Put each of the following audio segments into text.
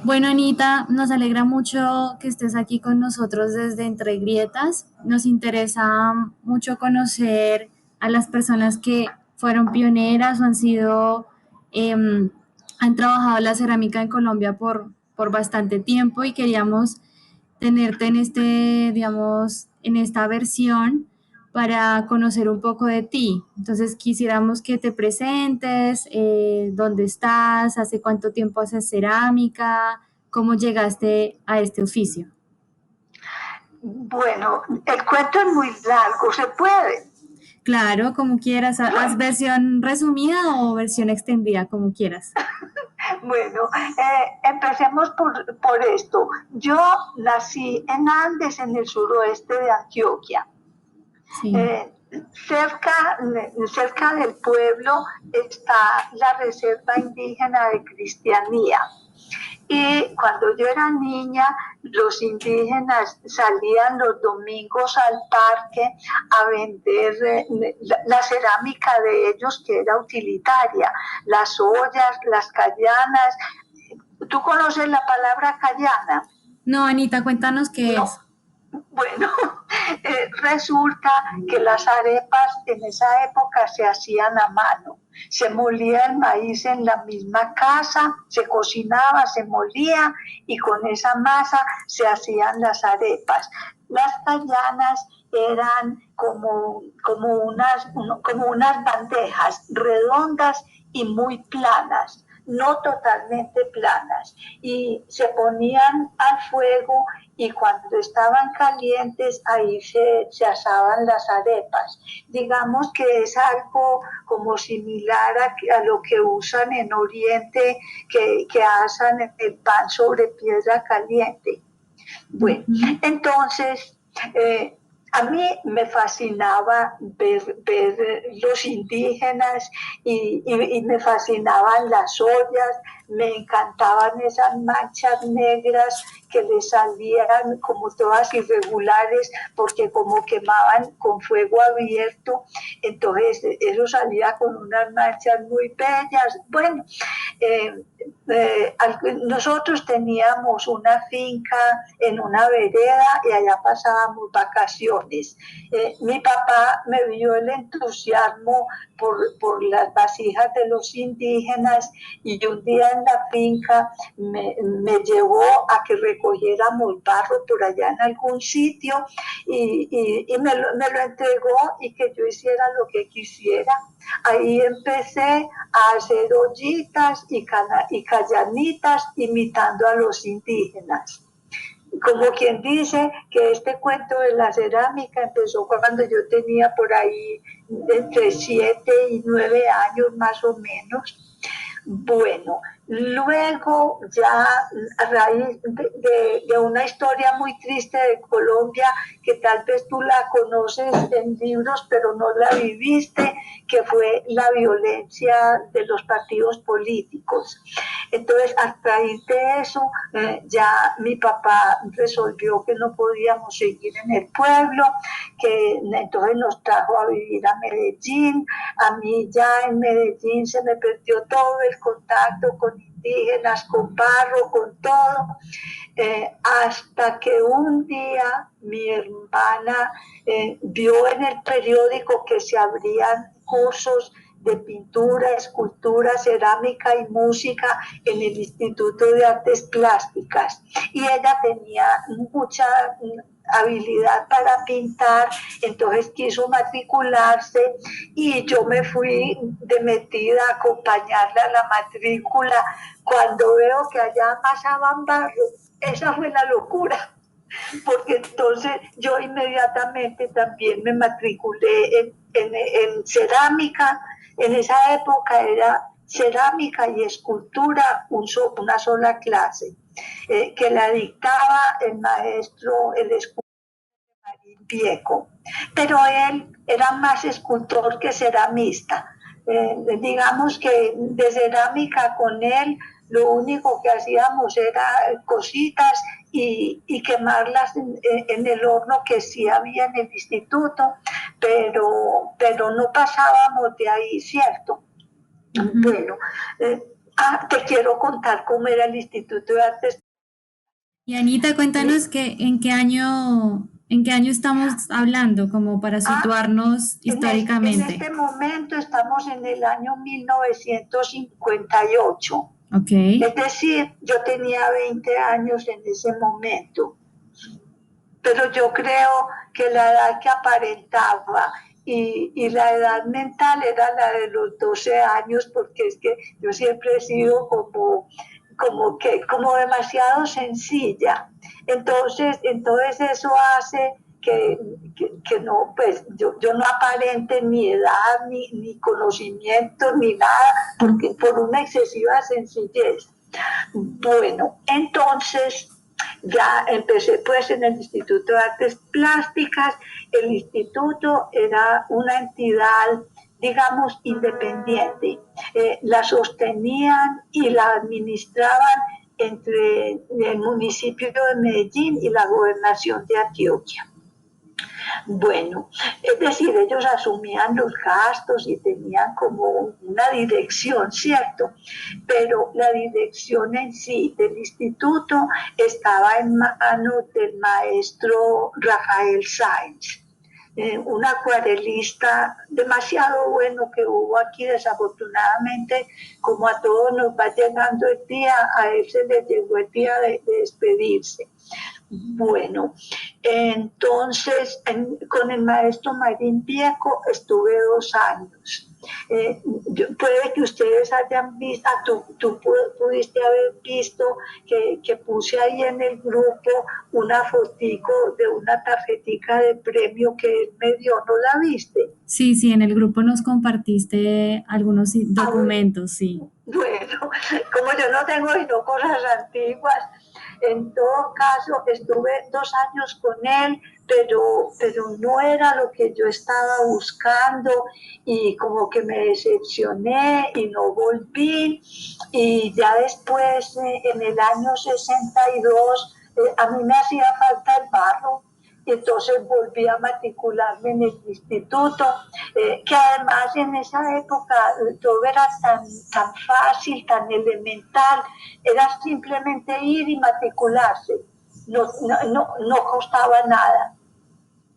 Bueno, Anita, nos alegra mucho que estés aquí con nosotros desde Entre Grietas. Nos interesa mucho conocer a las personas que fueron pioneras o em, han trabajado la cerámica en Colombia por bastante tiempo y queríamos tenerte en digamos, en esta versión para conocer un poco de ti. Entonces quisiéramos que te presentes, dónde estás, hace cuánto tiempo haces cerámica, cómo llegaste a este oficio. Bueno, el cuento es muy largo, se puede. Claro, como quieras, haz versión resumida o versión extendida, como quieras. Bueno, empecemos por esto. Yo nací en Andes, en el suroeste de Antioquia. Sí. Eh, cerca del pueblo está la Reserva Indígena de Cristianía. Y cuando yo era niña, los indígenas salían los domingos al parque a vender la cerámica de ellos, que era utilitaria, las ollas, las callanas. ¿Tú conoces la palabra callana? No, Anita, cuéntanos qué No. es. Bueno, resulta que las arepas en esa época se hacían a mano. Se molía el maíz en la misma casa, se cocinaba, se molía y con esa masa se hacían las arepas. Las callanas eran como unas bandejas redondas y muy planas, no totalmente planas, y se ponían al fuego y cuando estaban calientes ahí se asaban las arepas. Digamos que es algo como similar a lo que usan en Oriente, que asan el pan sobre piedra caliente. Bueno, Ujú. entonces, eh, a mí me fascinaba ver los indígenas y me fascinaban las ollas, me encantaban esas manchas negras que les salían como todas irregulares porque como quemaban con fuego abierto, entonces eso salía con unas manchas muy bellas. Bueno, eh, eh, nosotros teníamos una finca en una vereda y allá pasábamos vacaciones. Mi papá me vio el entusiasmo por las vasijas de los indígenas y un día en la finca me llevó a que recogiéramos barro por allá en algún sitio y me lo entregó y que yo hiciera lo que quisiera. Ahí empecé a hacer ollitas y callanitas imitando a los indígenas. Como quien dice que este cuento de la cerámica empezó cuando yo tenía por ahí entre 7 y 9 años más o menos. Bueno, luego ya a raíz de una historia muy triste de Colombia, que tal vez tú la conoces en libros, pero no la viviste, que fue la violencia de los partidos políticos. Entonces, a raíz de eso, ya mi papá resolvió que no podíamos seguir en el pueblo, que entonces nos trajo a vivir a Medellín. A mí ya en Medellín se me perdió todo el contacto con indígenas, con barro, con todo, hasta que un día mi hermana vio en el periódico que se abrían cursos de pintura, escultura, cerámica y música en el Instituto de Artes Plásticas. Y ella tenía mucha habilidad para pintar, entonces quiso matricularse y yo me fui de metida a acompañarla a la matrícula. Cuando veo que allá pasaban barro, esa fue la locura, porque entonces yo inmediatamente también me matriculé en cerámica. En esa época era cerámica y escultura una sola clase, que la dictaba el maestro, el escultor Viejo, pero él era más escultor que ceramista. Digamos que de cerámica con él lo único que hacíamos era cositas y quemarlas en el horno que sí había en el instituto, pero no pasábamos de ahí, ¿cierto? Ujú. Bueno, eh, Te quiero contar cómo era el Instituto de Artes. Y Anita, cuéntanos en qué año estamos hablando, como para situarnos En históricamente. este momento estamos en el año 1958. Ok. Es decir, yo tenía 20 años en ese momento. Pero yo creo que la edad que aparentaba y la edad mental era la de los 12 años, porque es que yo siempre he sido como demasiado sencilla. Entonces eso hace que no, pues yo no aparente ni edad, ni conocimiento, ni nada, porque por una excesiva sencillez. Bueno, entonces ya empecé pues en el Instituto de Artes Plásticas. El instituto era una entidad, digamos, independiente. La sostenían y la administraban entre el municipio de Medellín y la gobernación de Antioquia. Bueno, es decir, ellos asumían los gastos y tenían como una dirección, ¿cierto? Pero la dirección en sí del instituto estaba en manos del maestro Rafael Sáenz. Un acuarelista demasiado bueno que hubo aquí. Desafortunadamente, como a todos nos va llegando el día, a él se le llegó el día de despedirse. Bueno, entonces con el maestro Marín Vieco estuve 2 años. Puede que ustedes hayan visto, tú pudiste haber visto que puse ahí en el grupo una fotico de una tarjetica de premio que él me dio. ¿No la viste? Sí, sí, en el grupo nos compartiste algunos documentos, sí. Bueno, como yo no tengo sino cosas antiguas, en todo caso estuve 2 años con él, pero no era lo que yo estaba buscando y como que me decepcioné y no volví. Y ya después, en el año 62, a mí me hacía falta el barro. Y entonces volví a matricularme en el instituto, que además en esa época todo era tan fácil, tan elemental, era simplemente ir y matricularse, no costaba nada.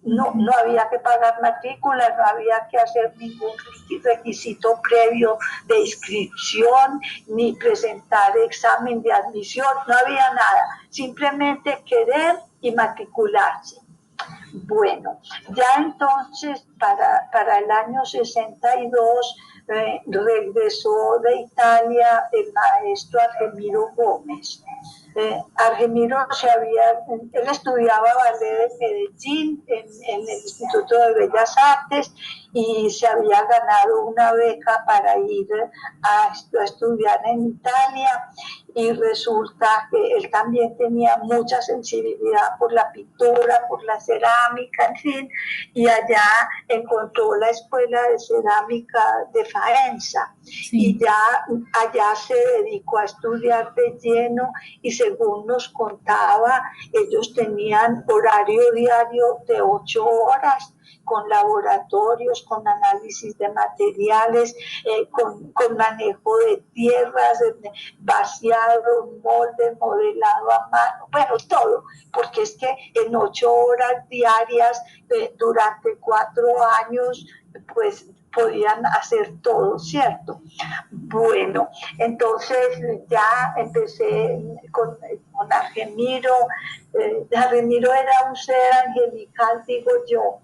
No había que pagar matrícula, no había que hacer ningún requisito previo de inscripción, ni presentar examen de admisión, no había nada, simplemente querer y matricularse. Bueno, ya entonces para el año 62 regresó de Italia el maestro Argemiro Gómez. Argemiro él estudiaba ballet en Medellín, en el Instituto de Bellas Artes, y se había ganado una beca para ir a estudiar en Italia, y resulta que él también tenía mucha sensibilidad por la pintura, por la cerámica, en fin, y allá encontró la escuela de cerámica de Faenza, sí. Y ya allá se dedicó a estudiar de lleno, y según nos contaba, ellos tenían horario diario de 8 horas, con laboratorios, con análisis de materiales, con manejo de tierras, vaciado, molde, modelado a mano, bueno, todo, porque es que en 8 horas diarias, durante 4 años, pues podían hacer todo, ¿cierto? Bueno, entonces ya empecé con Argemiro. Argemiro era un ser angelical, digo yo,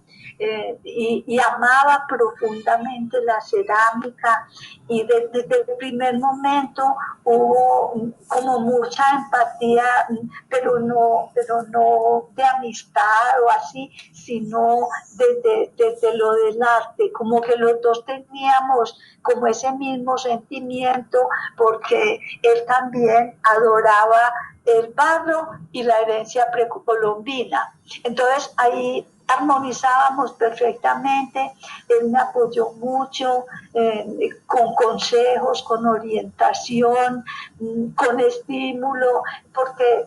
y amaba profundamente la cerámica, y desde el primer momento hubo como mucha empatía, pero no de amistad o así, sino desde lo del arte, como que los dos teníamos como ese mismo sentimiento, porque él también adoraba el barro y la herencia precolombina. Entonces ahí armonizábamos perfectamente. Él me apoyó mucho, con consejos, con orientación, con estímulo, porque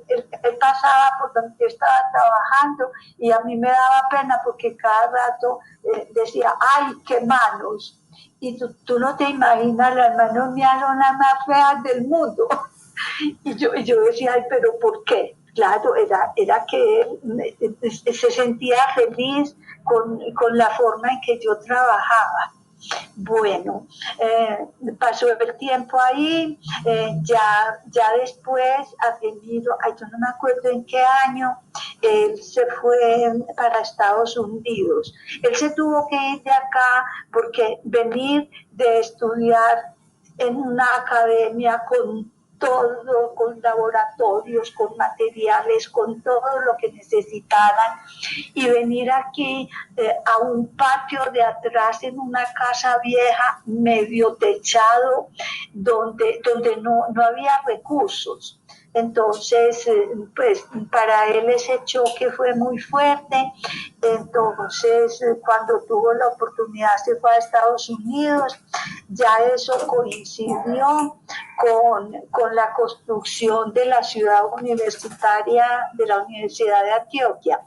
él pasaba por donde yo estaba trabajando, y a mí me daba pena porque cada rato decía, ¡ay, qué manos! Y tú no te imaginas, las manos mías son las más feas del mundo. Y yo decía, ay, pero ¿por qué? Claro, era que él se sentía feliz con la forma en que yo trabajaba. Bueno, pasó el tiempo ahí, ya después, Argemiro, ay, yo no me acuerdo en qué año, él se fue para Estados Unidos. Él se tuvo que ir de acá porque venir de estudiar en una academia con todo, con laboratorios, con materiales, con todo lo que necesitaran, y venir aquí a un patio de atrás en una casa vieja, medio techado, donde no había recursos. Entonces, pues para él ese choque fue muy fuerte. Entonces, cuando tuvo la oportunidad se fue a Estados Unidos. Ya eso coincidió con la construcción de la ciudad universitaria de la Universidad de Antioquia.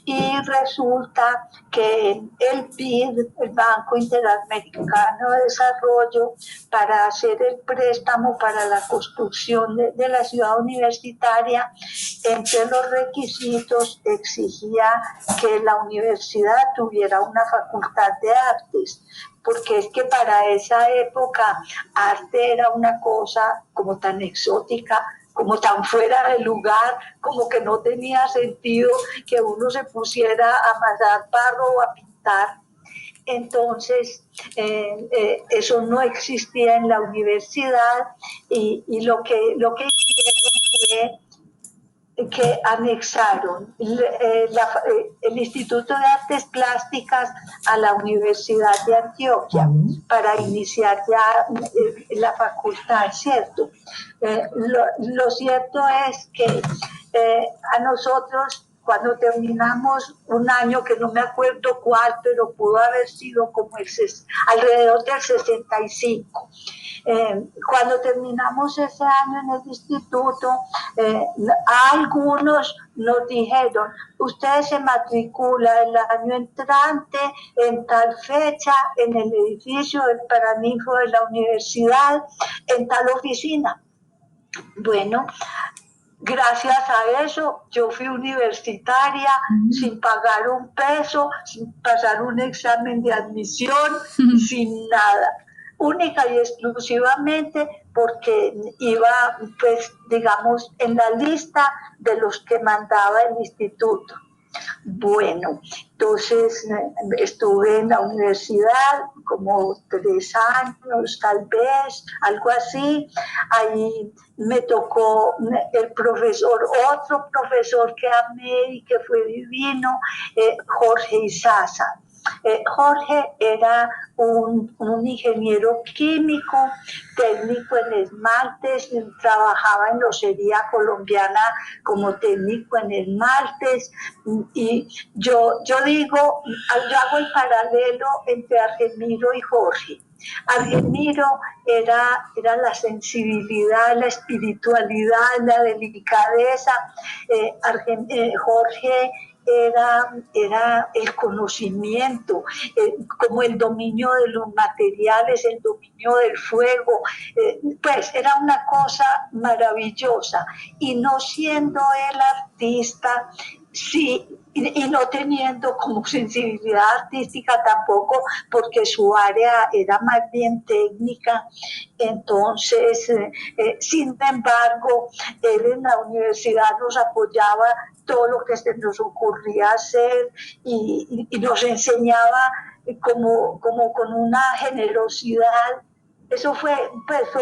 Y resulta que el BID, el Banco Interamericano de Desarrollo, para hacer el préstamo para la construcción de la ciudad universitaria, entre los requisitos exigía que la universidad tuviera una facultad de artes, porque es que para esa época arte era una cosa como tan exótica, como tan fuera de lugar, como que no tenía sentido que uno se pusiera a amasar barro o a pintar. Entonces, eso no existía en la universidad, y lo que hicieron fue que anexaron el Instituto de Artes Plásticas a la Universidad de Antioquia para iniciar ya la facultad, ¿cierto? Lo cierto es que a nosotros, cuando terminamos un año, que no me acuerdo cuál, pero pudo haber sido como alrededor del 65, cuando terminamos ese año en el instituto, algunos nos dijeron, usted se matricula el año entrante en tal fecha en el edificio del Paraninfo de la universidad, en tal oficina. Bueno, gracias a eso yo fui universitaria sin pagar un peso, sin pasar un examen de admisión, sin nada, única y exclusivamente porque iba, pues, digamos, en la lista de los que mandaba el instituto. Bueno, entonces estuve en la universidad como 3 años, tal vez, algo así. Ahí me tocó el profesor, otro profesor que amé y que fue divino, Jorge Izaza. Jorge era un ingeniero químico, técnico en esmaltes, trabajaba en locería colombiana como técnico en esmaltes, y yo digo, yo hago el paralelo entre Argemiro y Jorge. Argemiro era la sensibilidad, la espiritualidad, la delicadeza. Jorge era el conocimiento, como el dominio de los materiales, el dominio del fuego, pues era una cosa maravillosa. Y no siendo él artista, sí, y no teniendo como sensibilidad artística tampoco, porque su área era más bien técnica. Entonces, sin embargo, él en la universidad nos apoyaba todo lo que se nos ocurría hacer, y nos enseñaba como con una generosidad. Eso fue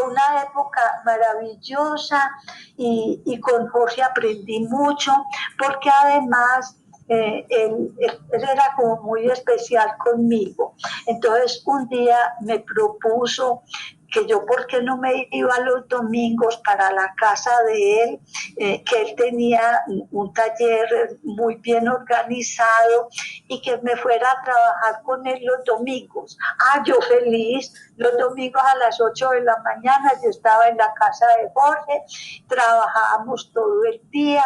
una época maravillosa, y con Jorge aprendí mucho, porque además él era como muy especial conmigo. Entonces un día me propuso que yo, ¿por qué no me iba los domingos para la casa de él? Que él tenía un taller muy bien organizado, y que me fuera a trabajar con él los domingos. Yo feliz, Los domingos a las 8 de la mañana yo estaba en la casa de Jorge, trabajábamos todo el día,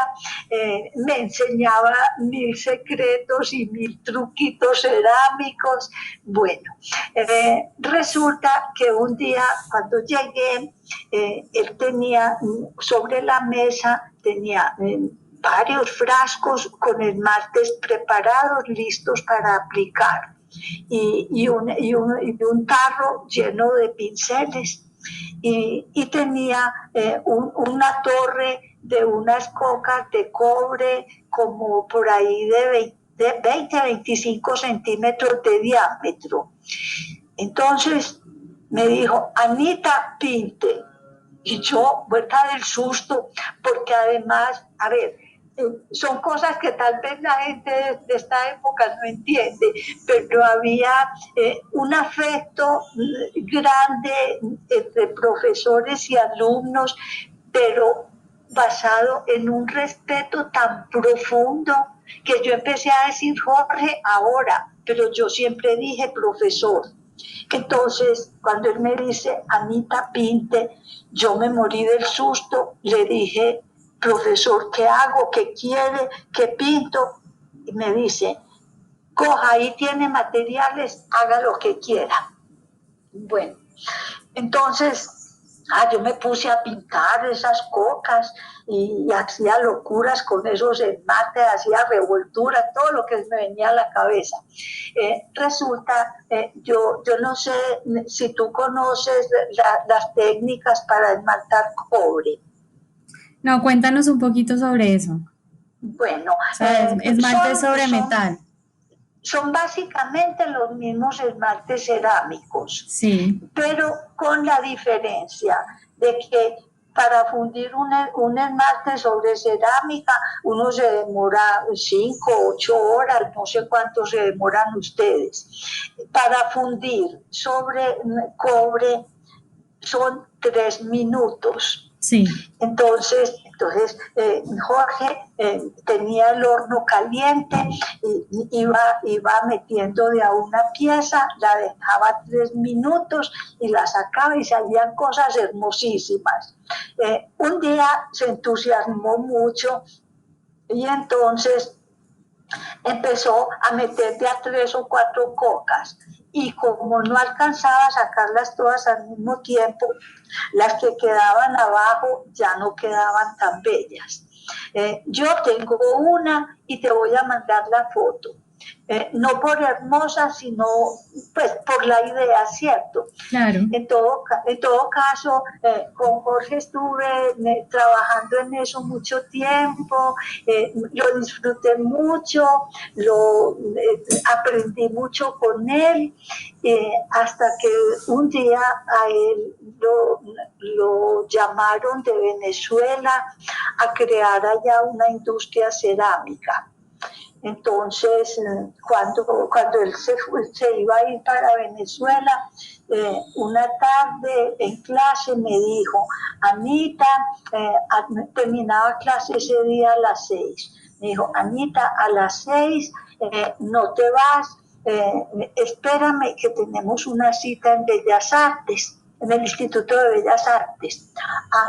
me enseñaba 1000 secretos y 1000 truquitos cerámicos. Bueno, resulta que un día cuando llegué, él tenía sobre la mesa, tenía varios frascos con esmaltes preparados, listos para aplicar, y un tarro lleno de pinceles. Y tenía una torre de unas cocas de cobre como por ahí de 20-25 centímetros de diámetro. Entonces me dijo, Anita, pinte. Y yo, vuelta del susto, porque además, a ver, son cosas que tal vez la gente de esta época no entiende, pero había un afecto grande entre profesores y alumnos, pero basado en un respeto tan profundo que yo empecé a decir Jorge ahora, pero yo siempre dije profesor. Entonces, cuando él me dice, Anita, pinte, yo me morí del susto, le dije, profesor, ¿qué hago? ¿Qué quiere? ¿Qué pinto? Y me dice, coja, ahí tiene materiales, haga lo que quiera. Bueno, entonces yo me puse a pintar esas cocas y hacía locuras con esos esmaltes, hacía revolturas, todo lo que me venía a la cabeza. Resulta, yo no sé si tú conoces las técnicas para esmaltar cobre. No, cuéntanos un poquito sobre eso. Bueno, O sea, esmalte sobre metal. Son básicamente los mismos esmaltes cerámicos, sí, pero con la diferencia de que para fundir un esmalte sobre cerámica uno se demora 5, 8 horas, no sé cuánto se demoran ustedes. Para fundir sobre cobre son 3 minutos. Sí. Entonces Jorge tenía el horno caliente y iba metiendo de a una pieza, la dejaba 3 minutos y la sacaba y salían cosas hermosísimas. Un día se entusiasmó mucho y entonces empezó a meter de a 3 o 4 cocas. Y como no alcanzaba a sacarlas todas al mismo tiempo, las que quedaban abajo ya no quedaban tan bellas. Yo tengo una y te voy a mandar la foto. No por hermosa, sino pues por la idea, ¿cierto? Claro. En todo caso, con Jorge estuve trabajando en eso mucho tiempo, lo disfruté mucho, aprendí mucho con él, hasta que un día a él lo llamaron de Venezuela a crear allá una industria cerámica. Entonces, cuando él se iba a ir para Venezuela, una tarde en clase me dijo, Anita, terminaba clase ese día a las 6. Me dijo, Anita, a las 6 no te vas, espérame que tenemos una cita en Bellas Artes, en el Instituto de Bellas Artes.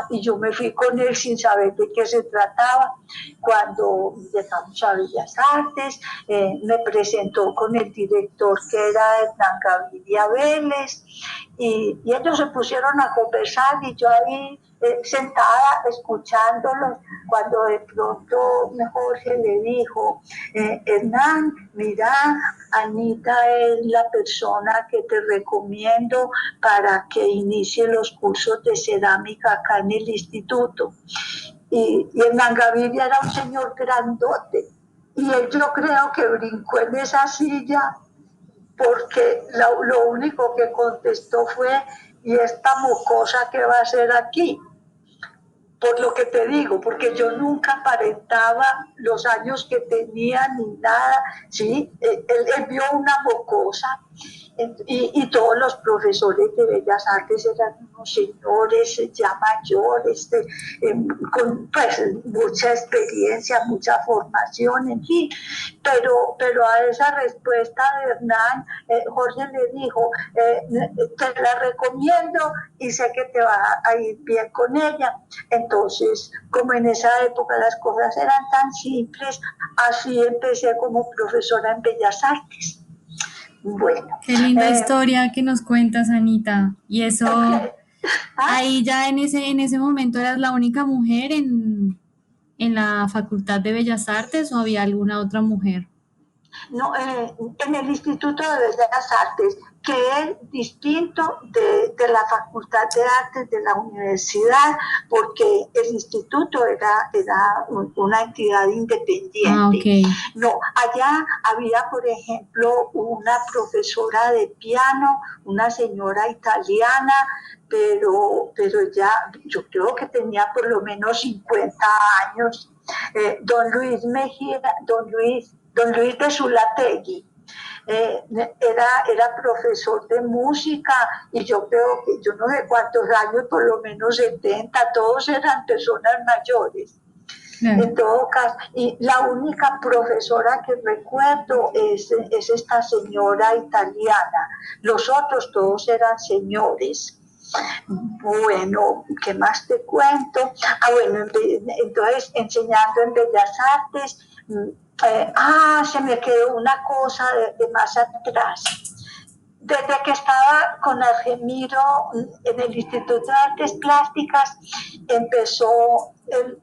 Y yo me fui con él sin saber de qué se trataba. Cuando llegamos a Bellas Artes, me presentó con el director, que era Hernán Gaviria Vélez, y ellos se pusieron a conversar y yo ahí sentada escuchándolos, cuando de pronto Jorge le dijo, Hernán, mira, Anita es la persona que te recomiendo para que inicie los cursos de cerámica acá en el instituto. Y Hernán Gaviria era un señor grandote, y él, yo creo que brincó en esa silla porque lo único que contestó fue, ¿y esta mocosa qué va a hacer aquí? Por lo que te digo, porque yo nunca aparentaba los años que tenía ni nada, ¿sí? Él vio una mocosa Y todos los profesores de Bellas Artes eran unos señores ya mayores, con pues, mucha experiencia, mucha formación, en fin. Pero a esa respuesta de Hernán, Jorge le dijo, te la recomiendo y sé que te va a ir bien con ella. Entonces, como en esa época las cosas eran tan simples, así empecé como profesora en Bellas Artes. Bueno. Qué linda historia que nos cuentas, Anita. Y eso, ahí ya en ese momento eras la única mujer en la Facultad de Bellas Artes o había alguna otra mujer. No, en el Instituto de Bellas Artes, que es distinto de la Facultad de Artes de la universidad, porque el instituto era una entidad independiente. Ah, okay. No, allá había, por ejemplo, una profesora de piano, una señora italiana, pero ya, yo creo que tenía por lo menos 50 años. Don Luis Mejía, don Luis de Zulategui, era profesor de música y yo creo que yo no sé cuántos años, por lo menos 70, todos eran personas mayores. En todo caso, y la única profesora que recuerdo es esta señora italiana, los otros todos eran señores. Bueno, ¿qué más te cuento? Bueno, entonces enseñando en Bellas Artes, se me quedó una cosa de más atrás. Desde que estaba con Argemiro en el Instituto de Artes Plásticas, empezó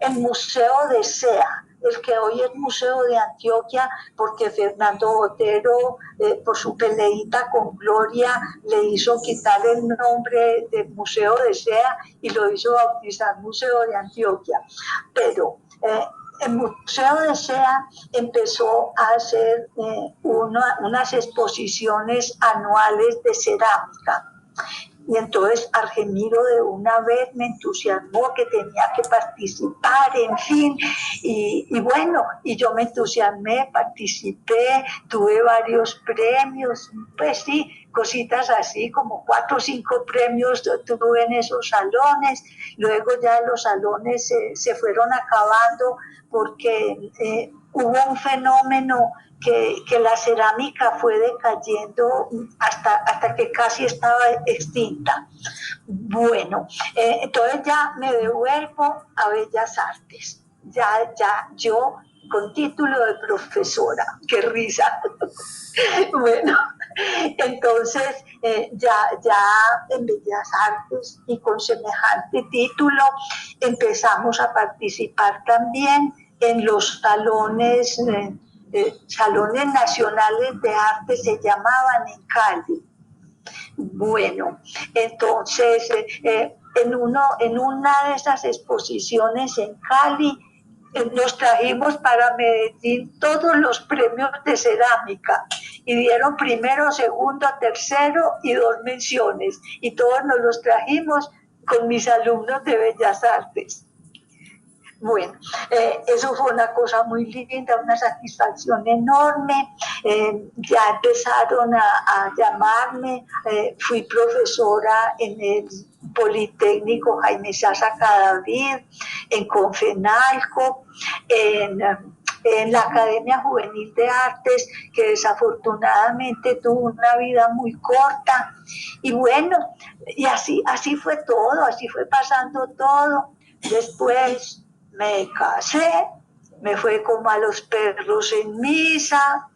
el Museo de SEA, el que hoy es Museo de Antioquia, porque Fernando Botero, por su peleita con Gloria, le hizo quitar el nombre del Museo de SEA y lo hizo bautizar Museo de Antioquia. Pero el Museo de SEA empezó a hacer unas exposiciones anuales de cerámica. Y entonces Argemiro de una vez me entusiasmó que tenía que participar, en fin, y bueno, y yo me entusiasmé, participé, tuve varios premios, pues sí, cositas así, como 4 o 5 premios tuve en esos salones. Luego ya los salones se fueron acabando porque hubo un fenómeno que la cerámica fue decayendo hasta que casi estaba extinta. Bueno, entonces ya me devuelvo a Bellas Artes. Ya yo con título de profesora. ¡Qué risa! Bueno, entonces ya en Bellas Artes y con semejante título empezamos a participar también en los salones salones nacionales de arte se llamaban en Cali. Bueno, entonces en una de esas exposiciones en Cali nos trajimos para Medellín todos los premios de cerámica y dieron primero, segundo, tercero y 2 menciones y todos nos los trajimos con mis alumnos de Bellas Artes. Bueno, eso fue una cosa muy linda, una satisfacción enorme. Ya empezaron a llamarme, fui profesora en el Politécnico Jaime Sasa Cadavid, en Confenalco, en la Academia Juvenil de Artes, que desafortunadamente tuvo una vida muy corta. Y bueno, y así fue todo, así fue pasando todo. Después me casé, me fue como a los perros en misa,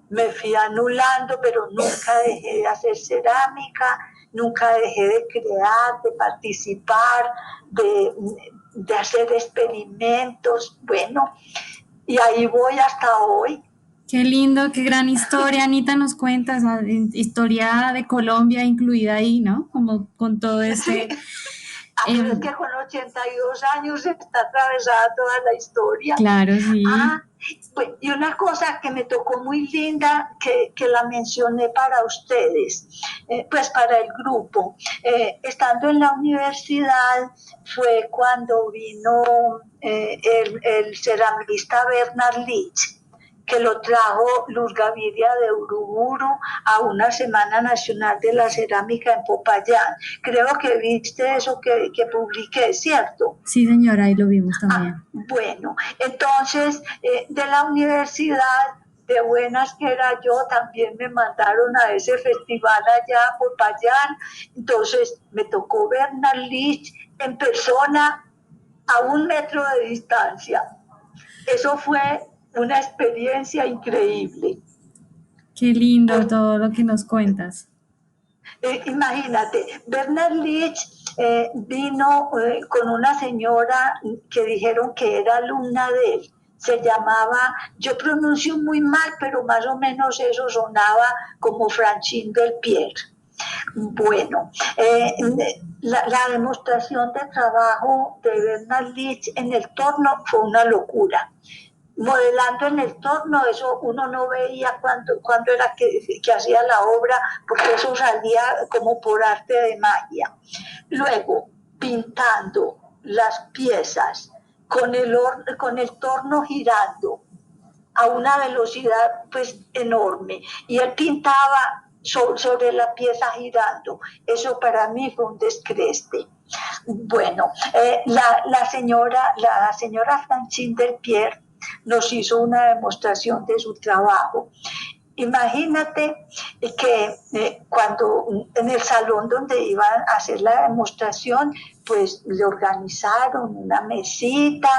me fui anulando, pero nunca dejé de hacer cerámica, nunca dejé de crear, de participar, de hacer experimentos, bueno, y ahí voy hasta hoy. Qué lindo, qué gran historia, Anita, nos cuentas, historia de Colombia incluida ahí, ¿no? Como con todo ese... Sí. Pero es que con 82 años está atravesada toda la historia. Claro, sí. Pues, y una cosa que me tocó muy linda, que la mencioné para ustedes, pues para el grupo. Estando en la universidad fue cuando vino el ceramista Bernard Leach, que lo trajo Luz Gaviria de Uruburu a una Semana Nacional de la Cerámica en Popayán. Creo que viste eso que publiqué, ¿cierto? Sí, señora, ahí lo vimos también. Bueno, entonces de la universidad, de buenas que era yo, también me mandaron a ese festival allá a Popayán. Entonces me tocó Bernard Lich en persona a 1 metro de distancia. Eso fue una experiencia increíble. Qué lindo todo lo que nos cuentas. Imagínate, Bernard Lich vino con una señora que dijeron que era alumna de él. Se llamaba, yo pronuncio muy mal, pero más o menos eso sonaba como Francine del Pierre. Bueno, la demostración de trabajo de Bernard Lich en el torno fue una locura. Modelando en el torno, eso uno no veía cuando era que hacía la obra, porque eso salía como por arte de magia. Luego, pintando las piezas con el torno girando a una velocidad pues enorme, y él pintaba sobre la pieza girando. Eso para mí fue un descreste. Bueno, la señora Francine del Pierre nos hizo una demostración de su trabajo. Imagínate que cuando en el salón donde iban a hacer la demostración, pues le organizaron una mesita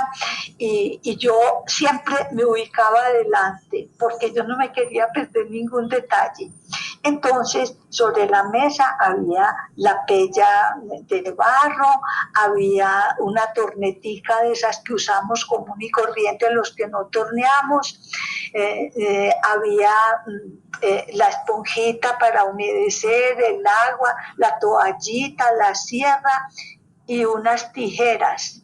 y yo siempre me ubicaba adelante porque yo no me quería perder ningún detalle. Entonces, sobre la mesa había la pella de barro, había una tornetica de esas que usamos común y corriente los que no torneamos, había la esponjita para humedecer el agua, la toallita, la sierra y unas tijeras.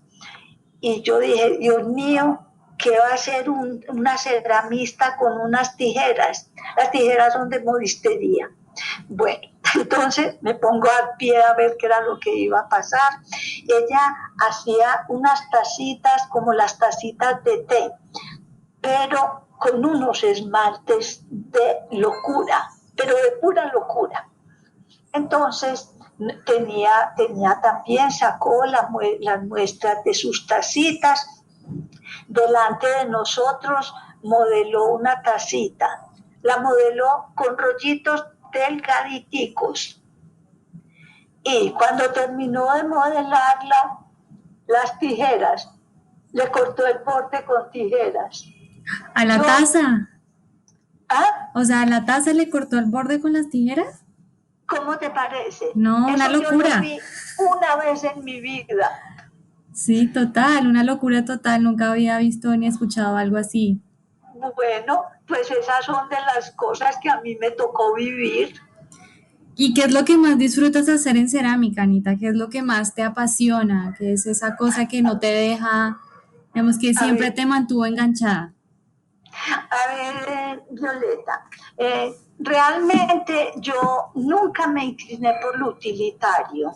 Y yo dije, Dios mío, ¿qué va a hacer una ceramista con unas tijeras? Las tijeras son de modistería. Bueno, entonces me pongo al pie a ver qué era lo que iba a pasar. Ella hacía unas tacitas como las tacitas de té, pero con unos esmaltes de locura, pero de pura locura. Entonces tenía también, sacó las muestras de sus tacitas. Delante de nosotros modeló una tacita. La modeló con rollitos delgaditicos. Y cuando terminó de modelarla, las tijeras, le cortó el borde con tijeras. ¿A la taza? ¿Ah? O sea, ¿a la taza le cortó el borde con las tijeras? ¿Cómo te parece? No, una locura. Yo lo vi una vez en mi vida. Sí, total, una locura total. Nunca había visto ni escuchado algo así. Bueno, pues esas son de las cosas que a mí me tocó vivir. ¿Y qué es lo que más disfrutas hacer en cerámica, Anita? ¿Qué es lo que más te apasiona? ¿Qué es esa cosa que no te deja, digamos, que siempre te mantuvo enganchada? A ver, Violeta, realmente yo nunca me incliné por lo utilitario.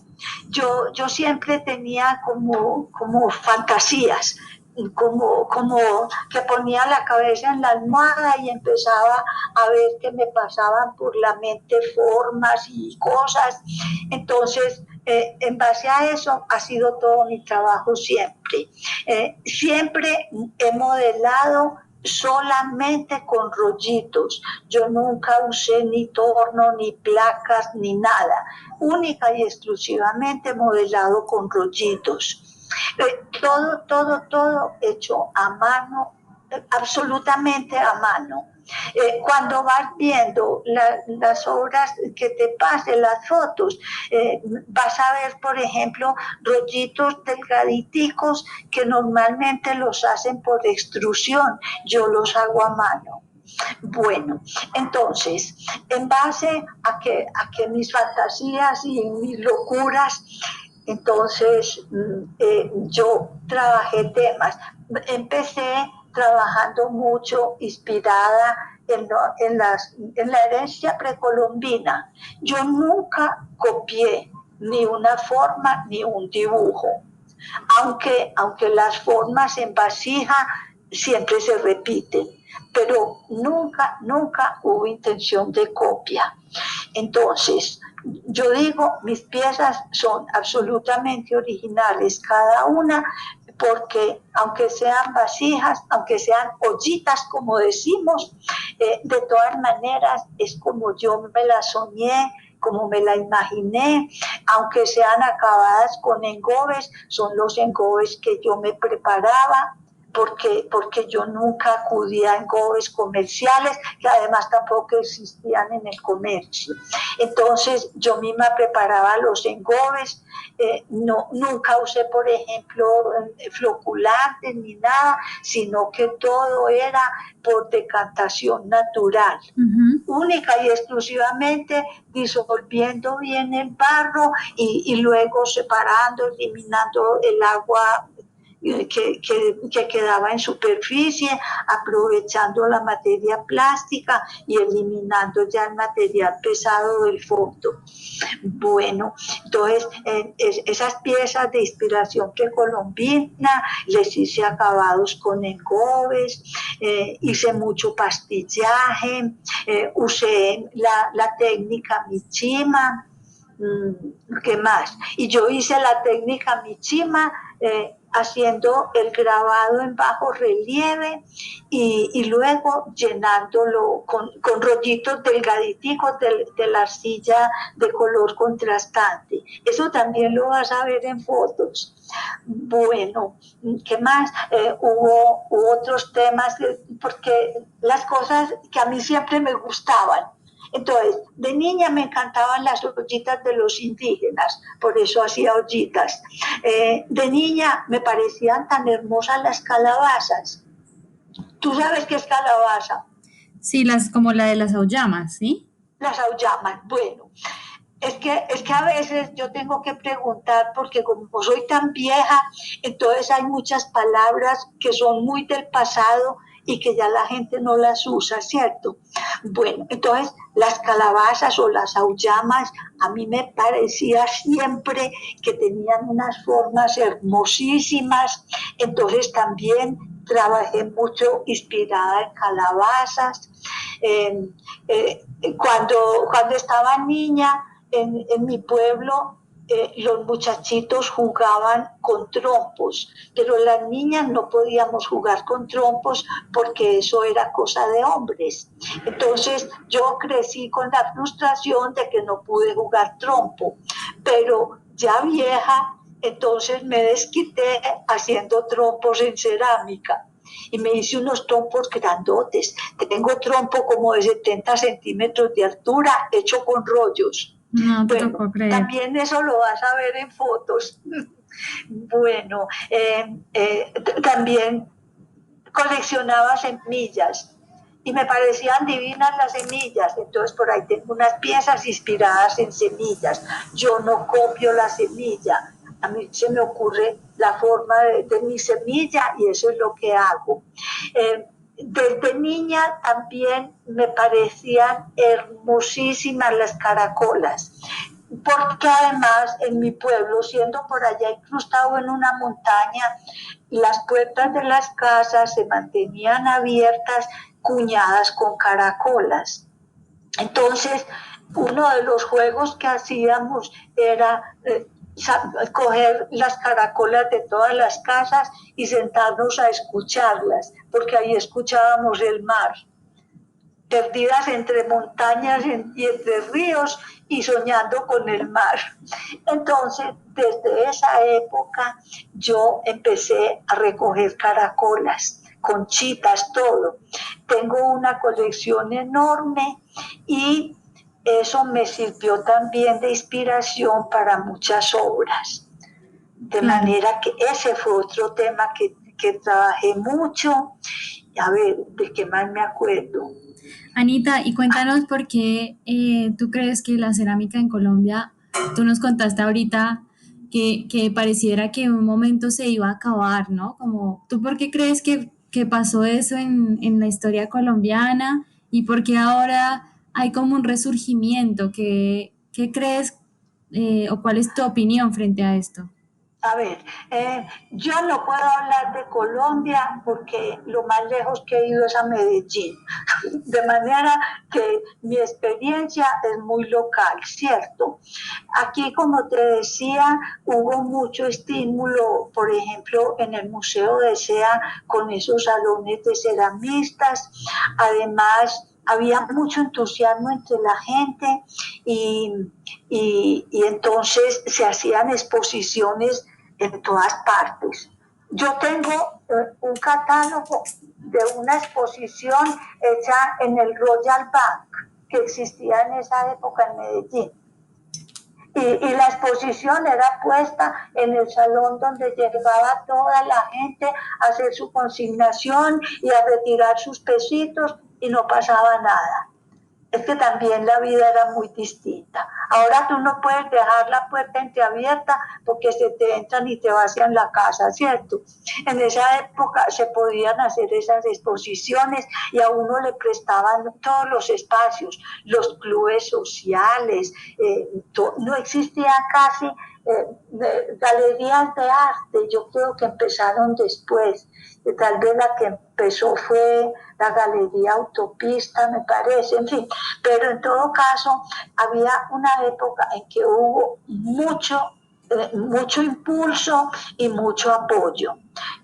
Yo siempre tenía como fantasías, como que ponía la cabeza en la almohada y empezaba a ver que me pasaban por la mente formas y cosas. Entonces, en base a eso ha sido todo mi trabajo siempre. Siempre he modelado solamente con rollitos. Yo nunca usé ni torno, ni placas, ni nada. Única y exclusivamente modelado con rollitos. Todo hecho a mano, absolutamente a mano. Cuando vas viendo las obras que te pasen, las fotos, vas a ver, por ejemplo, rollitos delgaditicos que normalmente los hacen por extrusión. Yo los hago a mano. Bueno, entonces, en base a que mis fantasías y mis locuras, entonces yo trabajé temas. Empecé trabajando mucho inspirada en la herencia precolombina. Yo nunca copié ni una forma ni un dibujo, aunque las formas en vasija siempre se repiten, pero nunca hubo intención de copia. Entonces, yo digo, mis piezas son absolutamente originales, cada una, porque aunque sean vasijas, aunque sean ollitas, como decimos, de todas maneras es como yo me la soñé, como me la imaginé, aunque sean acabadas con engobes, son los engobes que yo me preparaba, porque yo nunca acudía a engobes comerciales, que además tampoco existían en el comercio. Entonces yo misma preparaba los engobes, nunca usé, por ejemplo, floculantes ni nada, sino que todo era por decantación natural. Ujú. Única y exclusivamente disolviendo bien el barro y luego separando, eliminando el agua que quedaba en superficie, aprovechando la materia plástica y eliminando ya el material pesado del fondo. Bueno, entonces esas piezas de inspiración precolombina les hice acabados con engobes, hice mucho pastillaje, usé la técnica Michima. ¿Qué más? Y yo hice la técnica Michima haciendo el grabado en bajo relieve y luego llenándolo con rollitos delgaditicos de la arcilla de color contrastante. Eso también lo vas a ver en fotos. Bueno, ¿qué más? Hubo otros temas, porque las cosas que a mí siempre me gustaban. Entonces, de niña me encantaban las ollitas de los indígenas, por eso hacía ollitas. De niña me parecían tan hermosas las calabazas. ¿Tú sabes qué es calabaza? Sí, las como la de las auyamas, ¿sí? Las aullaman. Bueno, es que a veces yo tengo que preguntar porque como soy tan vieja, entonces hay muchas palabras que son muy del pasado y que ya la gente no las usa, ¿cierto? Bueno, entonces las calabazas o las auyamas a mí me parecía siempre que tenían unas formas hermosísimas, entonces también trabajé mucho inspirada en calabazas. Eh, cuando estaba niña, en mi pueblo los muchachitos jugaban con trompos, pero las niñas no podíamos jugar con trompos porque eso era cosa de hombres. Entonces yo crecí con la frustración de que no pude jugar trompo, pero ya vieja, entonces me desquité haciendo trompos en cerámica y me hice unos trompos grandotes. Tengo trompo como de 70 centímetros de altura hecho con rollos. No te Bueno, tocó creer. también eso lo vas a ver en fotos. Bueno, también coleccionaba semillas y me parecían divinas las semillas, entonces por ahí tengo unas piezas inspiradas en semillas. Yo no copio la semilla, a mí se me ocurre la forma de mi semilla y eso es lo que hago. Desde niña también me parecían hermosísimas las caracolas, porque además en mi pueblo, siendo por allá incrustado en una montaña, las puertas de las casas se mantenían abiertas, cuñadas con caracolas. Entonces, uno de los juegos que hacíamos era coger las caracolas de todas las casas y sentarnos a escucharlas, porque ahí escuchábamos el mar, perdidas entre montañas y entre ríos y soñando con el mar. Entonces, desde esa época yo empecé a recoger caracolas, conchitas, todo. Tengo una colección enorme y eso me sirvió también de inspiración para muchas obras. De Claro. manera que ese fue otro tema que trabajé mucho. A ver, ¿de qué más me acuerdo? Anita, y cuéntanos por qué tú crees que la cerámica en Colombia, tú nos contaste ahorita que pareciera que en un momento se iba a acabar, ¿no? Como, ¿tú por qué crees que pasó eso en la historia colombiana y por qué ahora hay como un resurgimiento? ¿Qué crees o cuál es tu opinión frente a esto? A ver, yo no puedo hablar de Colombia porque lo más lejos que he ido es a Medellín, de manera que mi experiencia es muy local, ¿cierto? Aquí, como te decía, hubo mucho estímulo, por ejemplo, en el Museo de SEA con esos salones de ceramistas. Además, había mucho entusiasmo entre la gente y, y entonces se hacían exposiciones en todas partes. Yo tengo un catálogo de una exposición hecha en el Royal Bank que existía en esa época en Medellín. Y la exposición era puesta en el salón donde llegaba toda la gente a hacer su consignación y a retirar sus pesitos y no pasaba nada. Es que también la vida era muy distinta. Ahora tú no puedes dejar la puerta entreabierta porque se te entran y te vacían la casa, ¿cierto? En esa época se podían hacer esas exposiciones y a uno le prestaban todos los espacios, los clubes sociales, no existía casi galerías de arte, yo creo que empezaron después, tal vez la que empezó fue la Galería Autopista, me parece, en fin, pero en todo caso había una época en que hubo mucho impulso y mucho apoyo,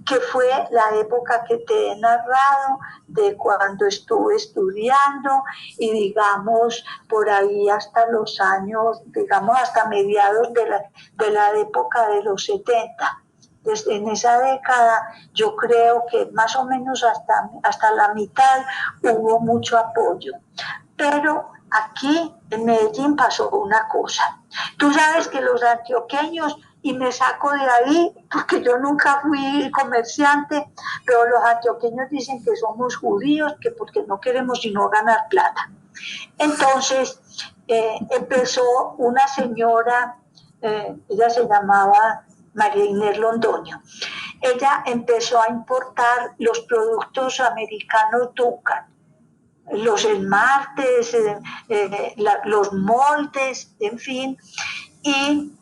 que fue la época que te he narrado de cuando estuve estudiando y digamos por ahí hasta los años, digamos hasta mediados de la época de los 70. Desde en esa década yo creo que más o menos hasta la mitad hubo mucho apoyo. Pero aquí en Medellín pasó una cosa. Tú sabes que los antioqueños, y me saco de ahí porque yo nunca fui comerciante, pero los antioqueños dicen que somos judíos, que porque no queremos sino ganar plata. Entonces empezó una señora, ella se llamaba María Inés Londoño. Ella empezó a importar los productos americanos Duncan, los esmaltes, los moldes, en fin, y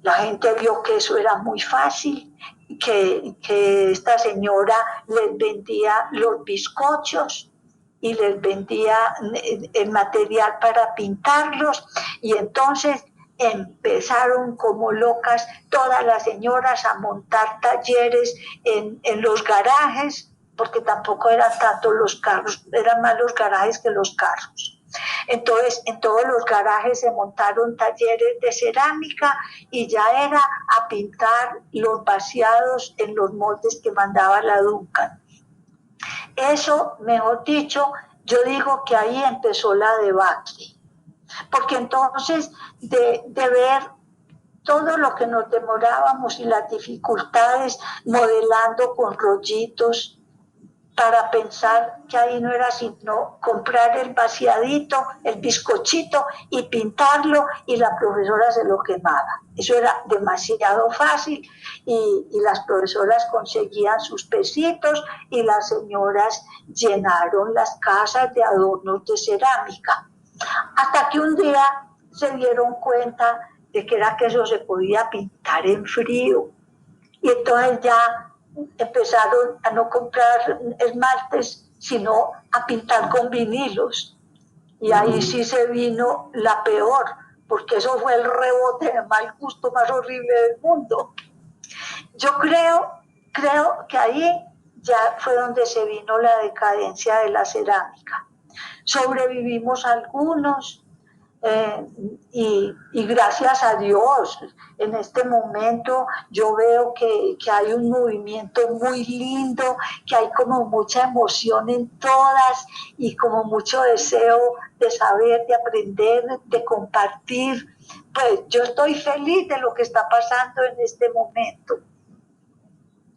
la gente vio que eso era muy fácil, que esta señora les vendía los bizcochos y les vendía el material para pintarlos y entonces empezaron como locas todas las señoras a montar talleres en los garajes, porque tampoco eran tanto los carros, eran más los garajes que los carros. Entonces, en todos los garajes se montaron talleres de cerámica y ya era a pintar los vaciados en los moldes que mandaba la Duncan. Eso, mejor dicho, yo digo que ahí empezó la debacle. Porque entonces, de ver todo lo que nos demorábamos y las dificultades modelando con rollitos, para pensar que ahí no era sino comprar el vaciadito, el bizcochito y pintarlo y la profesora se lo quemaba. Eso era demasiado fácil y las profesoras conseguían sus pesitos y las señoras llenaron las casas de adornos de cerámica. Hasta que un día se dieron cuenta de que era que eso se podía pintar en frío. Y entonces ya empezaron a no comprar esmaltes, sino a pintar con vinilos. Y ahí sí se vino la peor, porque eso fue el rebote de mal gusto más horrible del mundo. Yo creo que ahí ya fue donde se vino la decadencia de la cerámica. Sobrevivimos algunos, y gracias a Dios, en este momento yo veo que hay un movimiento muy lindo, que hay como mucha emoción en todas y como mucho deseo de saber, de aprender, de compartir. Pues yo estoy feliz de lo que está pasando en este momento.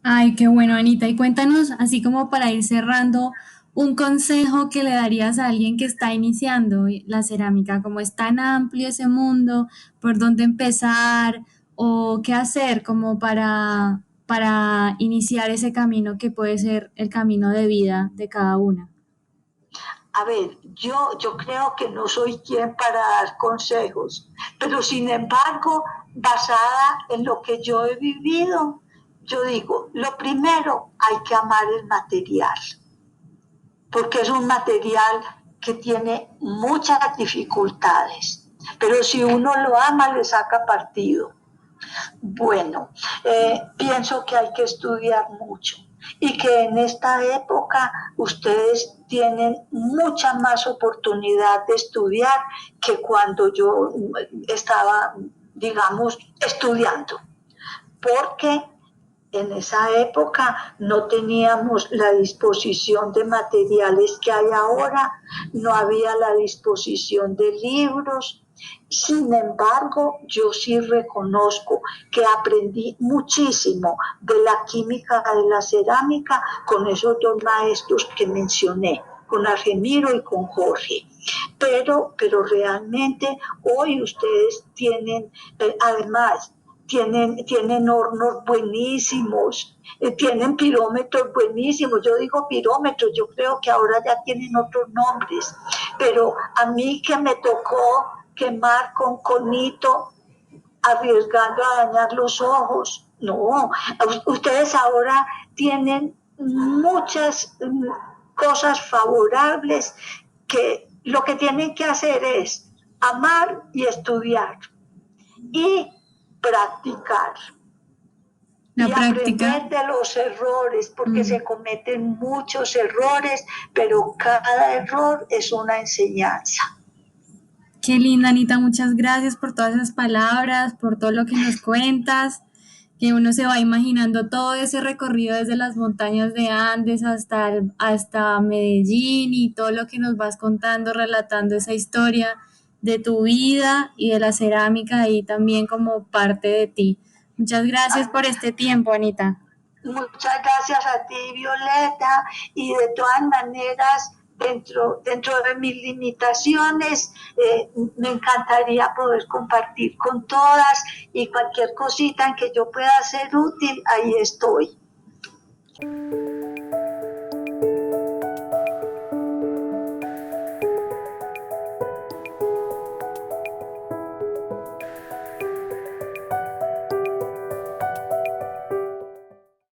Ay, qué bueno, Anita. Y cuéntanos, así como para ir cerrando, un consejo que le darías a alguien que está iniciando la cerámica, como es tan amplio ese mundo, por dónde empezar o qué hacer como para iniciar ese camino que puede ser el camino de vida de cada una. A ver, yo creo que no soy quien para dar consejos, pero sin embargo, basada en lo que yo he vivido, yo digo, lo primero, hay que amar el material, porque es un material que tiene muchas dificultades, pero si uno lo ama, le saca partido. Bueno, pienso que hay que estudiar mucho y que en esta época ustedes tienen mucha más oportunidad de estudiar que cuando yo estaba, digamos, estudiando, porque en esa época no teníamos la disposición de materiales que hay ahora, no había la disposición de libros. Sin embargo, yo sí reconozco que aprendí muchísimo de la química de la cerámica con esos dos maestros que mencioné, con Argemiro y con Jorge. Pero realmente hoy ustedes tienen, además, tienen hornos buenísimos, tienen pirómetros buenísimos. Yo digo pirómetros, yo creo que ahora ya tienen otros nombres, pero a mí que me tocó quemar con conito, arriesgando a dañar los ojos, no, ustedes ahora tienen muchas cosas favorables que lo que tienen que hacer es amar y estudiar y practicar La y práctica. aprender de los errores, porque se cometen muchos errores, pero cada error es una enseñanza. Qué linda, Anita, muchas gracias por todas esas palabras, por todo lo que nos cuentas, que uno se va imaginando todo ese recorrido desde las montañas de Andes hasta Medellín y todo lo que nos vas contando, relatando esa historia de tu vida y de la cerámica ahí también como parte de ti. Muchas gracias por este tiempo, Anita. Muchas gracias a ti, Violeta, y de todas maneras, dentro de mis limitaciones, me encantaría poder compartir con todas y cualquier cosita en que yo pueda ser útil, ahí estoy.